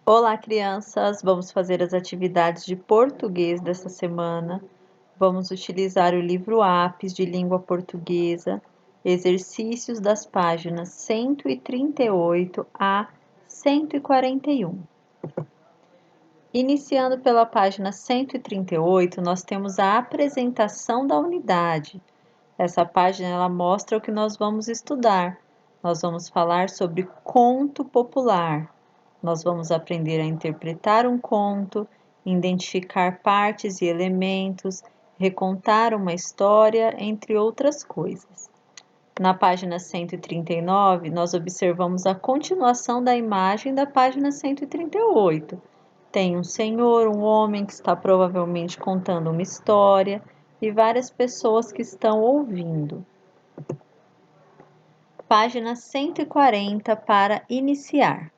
Olá, crianças! Vamos fazer as atividades de português dessa semana. Vamos utilizar o livro Apis de Língua Portuguesa, exercícios das páginas 138 a 141. Iniciando pela página 138, nós temos a apresentação da unidade. Essa página ela mostra o que nós vamos estudar. Nós vamos falar sobre conto popular. Nós vamos aprender a interpretar um conto, identificar partes e elementos, recontar uma história, entre outras coisas. Na página 139, nós observamos a continuação da imagem da página 138. Tem um senhor, um homem que está provavelmente contando uma história e várias pessoas que estão ouvindo. Página 140 para iniciar.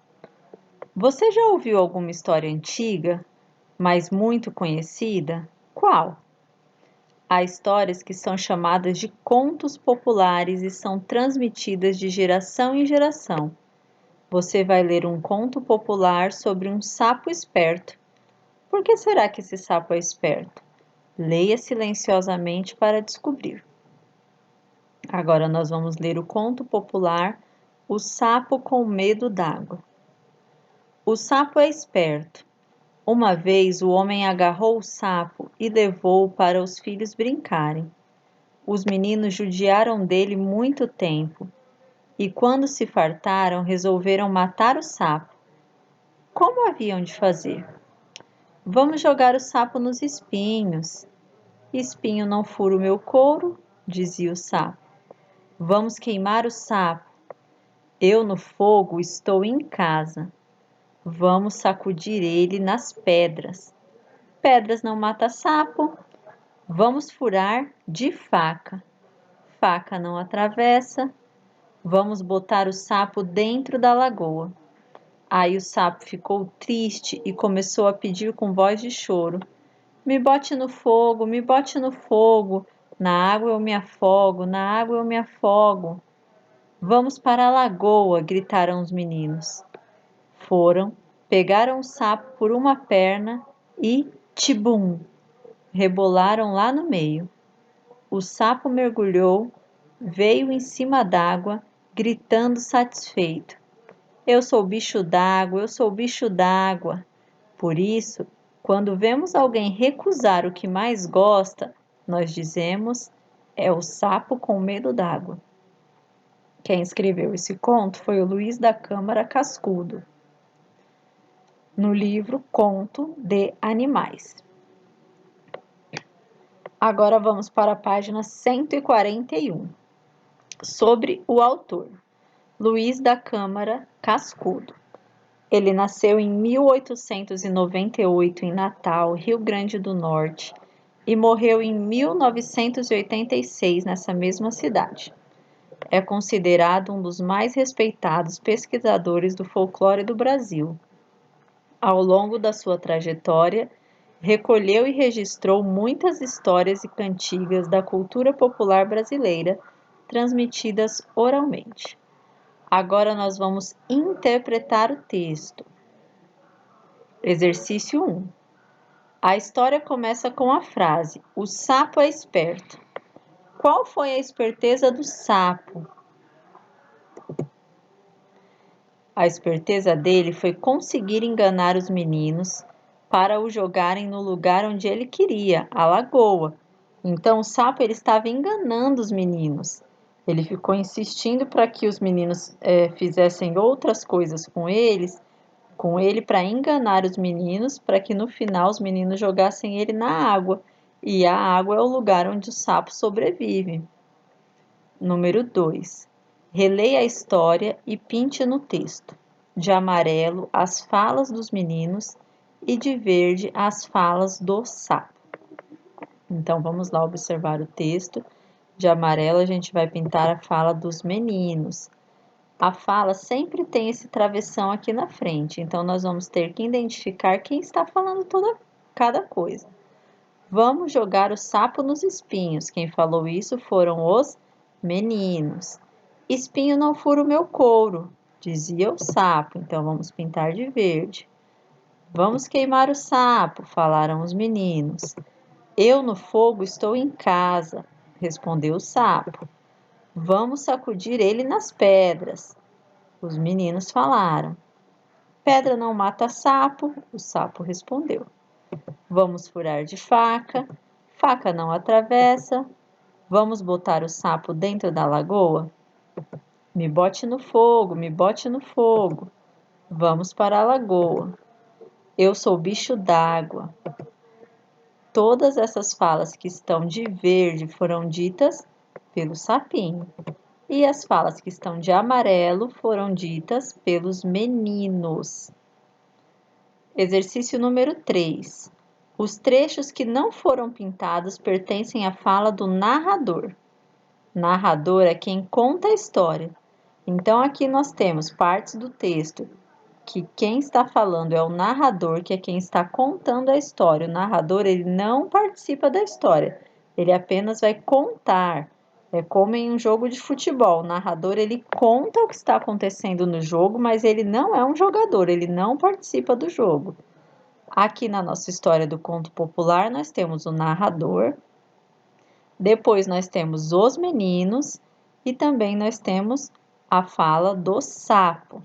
Você já ouviu alguma história antiga, mas muito conhecida? Qual? Há histórias que são chamadas de contos populares e são transmitidas de geração em geração. Você vai ler um conto popular sobre um sapo esperto. Por que será que esse sapo é esperto? Leia silenciosamente para descobrir. Agora nós vamos ler o conto popular O Sapo com Medo d'Água. O sapo é esperto. Uma vez o homem agarrou o sapo e levou-o para os filhos brincarem. Os meninos judiaram dele muito tempo, e quando se fartaram, resolveram matar o sapo. Como haviam de fazer? Vamos jogar o sapo nos espinhos. Espinho não fura o meu couro, dizia o sapo. Vamos queimar o sapo. Eu no fogo estou em casa. Vamos sacudir ele nas pedras. Pedras não mata sapo. Vamos furar de faca. Faca não atravessa. Vamos botar o sapo dentro da lagoa. Aí o sapo ficou triste e começou a pedir com voz de choro: Me bote no fogo, me bote no fogo. Na água eu me afogo, na água eu me afogo. Vamos para a lagoa, gritaram os meninos. Foram, pegaram o sapo por uma perna e, tibum, rebolaram lá no meio. O sapo mergulhou, veio em cima d'água, gritando satisfeito: Eu sou bicho d'água, eu sou bicho d'água. Por isso, quando vemos alguém recusar o que mais gosta, nós dizemos: É o sapo com medo d'água. Quem escreveu esse conto foi o Luís da Câmara Cascudo, no livro Conto de Animais. Agora vamos para a página 141, sobre o autor, Luís da Câmara Cascudo. Ele nasceu em 1898 em Natal, Rio Grande do Norte, e morreu em 1986 nessa mesma cidade. É considerado um dos mais respeitados pesquisadores do folclore do Brasil. Ao longo da sua trajetória, recolheu e registrou muitas histórias e cantigas da cultura popular brasileira, transmitidas oralmente. Agora nós vamos interpretar o texto. Exercício 1. A história começa com a frase: O sapo é esperto. Qual foi a esperteza do sapo? A esperteza dele foi conseguir enganar os meninos para o jogarem no lugar onde ele queria, a lagoa. Então o sapo ele estava enganando os meninos. Ele ficou insistindo para que os meninos fizessem outras coisas com ele para enganar os meninos, para que no final os meninos jogassem ele na água. E a água é o lugar onde o sapo sobrevive. Número 2. Releia a história e pinte no texto. De amarelo, as falas dos meninos e de verde, as falas do sapo. Então, vamos lá observar o texto. De amarelo, a gente vai pintar a fala dos meninos. A fala sempre tem esse travessão aqui na frente, então nós vamos ter que identificar quem está falando cada coisa. Vamos jogar o sapo nos espinhos. Quem falou isso foram os meninos. Espinho não fura o meu couro, dizia o sapo, então vamos pintar de verde. Vamos queimar o sapo, falaram os meninos. Eu no fogo estou em casa, respondeu o sapo. Vamos sacudir ele nas pedras. Os meninos falaram. Pedra não mata sapo, o sapo respondeu. Vamos furar de faca, faca não atravessa. Vamos botar o sapo dentro da lagoa? Me bote no fogo, me bote no fogo. Vamos para a lagoa. Eu sou bicho d'água. Todas essas falas que estão de verde foram ditas pelo sapinho. E as falas que estão de amarelo foram ditas pelos meninos. Exercício número 3. Os trechos que não foram pintados pertencem à fala do narrador. Narrador é quem conta a história. Então, aqui nós temos partes do texto que quem está falando é o narrador, que é quem está contando a história. O narrador, ele não participa da história, ele apenas vai contar. É como em um jogo de futebol, o narrador, ele conta o que está acontecendo no jogo, mas ele não é um jogador, ele não participa do jogo. Aqui na nossa história do conto popular, nós temos o narrador, depois nós temos os meninos e também nós temos a fala do sapo.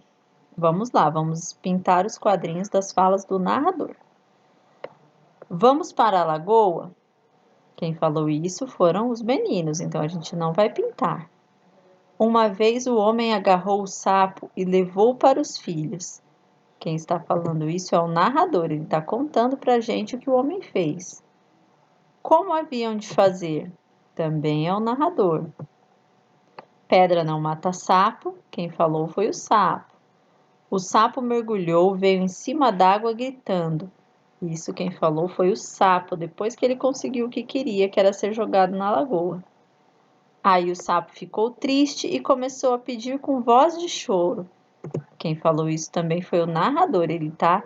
Vamos lá, vamos pintar os quadrinhos das falas do narrador. Vamos para a lagoa? Quem falou isso foram os meninos, então a gente não vai pintar. Uma vez o homem agarrou o sapo e levou para os filhos. Quem está falando isso é o narrador, ele está contando para a gente o que o homem fez. Como haviam de fazer? Também é o narrador. Pedra não mata sapo, quem falou foi o sapo. O sapo mergulhou, veio em cima d'água gritando. Isso quem falou foi o sapo, depois que ele conseguiu o que queria, que era ser jogado na lagoa. Aí o sapo ficou triste e começou a pedir com voz de choro. Quem falou isso também foi o narrador, ele está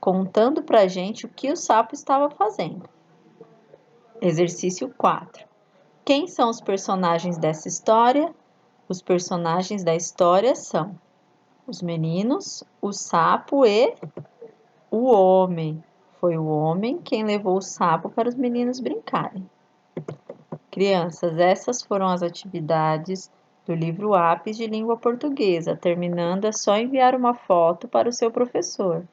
contando pra gente o que o sapo estava fazendo. Exercício 4. Quem são os personagens dessa história? Os personagens da história são os meninos, o sapo e o homem. Foi o homem quem levou o sapo para os meninos brincarem. Crianças, essas foram as atividades do livro Apis de Língua Portuguesa. Terminando, é só enviar uma foto para o seu professor.